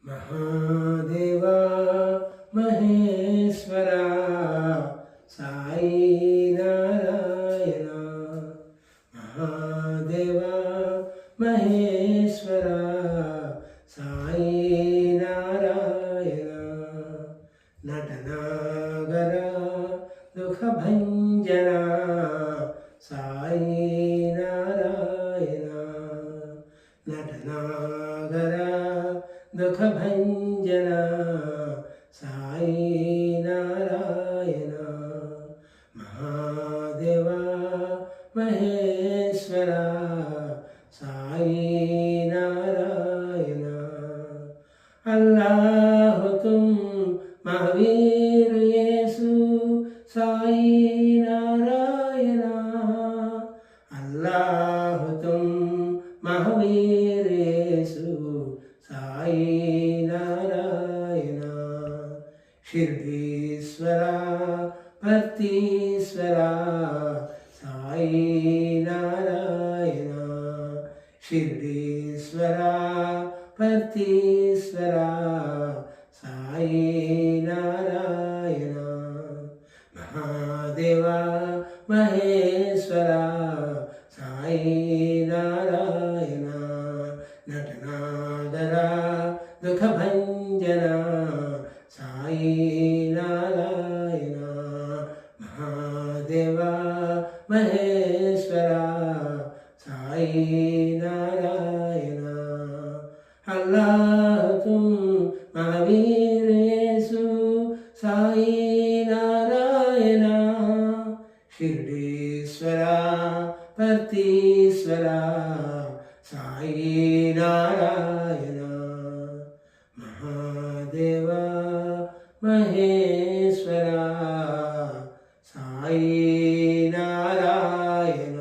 Mahadeva Maheshwara Sai Narayana. Mahadeva Maheshwara Sai Narayana. నటనాగర దుఃఖభంజన Sai Narayana. నటనాగర దుఃఖభంజన Sai Narayana. Mahadeva Maheshwara Sai Narayana. Allah Tum Mahavir Yesu Sai Narayana. Allah Tum Mahavir Yesu Sai Narayana. షిర్డీశ్వర భక్తీశ్వర Sai Narayana. షిర్డీశ్వర భక్తీశ్వర Sai Narayana. Mahadeva Maheshwara Sai Narayana. నటనాగర దుఃఖభంజన Sai Narayana. Mahadeva Maheshwara Sai Narayana. Allah Tum Mahavir Yesu Sai Narayana. షిర్డీశ్వర భక్తీశ్వర Sai Narayana. Mahadeva Maheshwara Sai Narayana.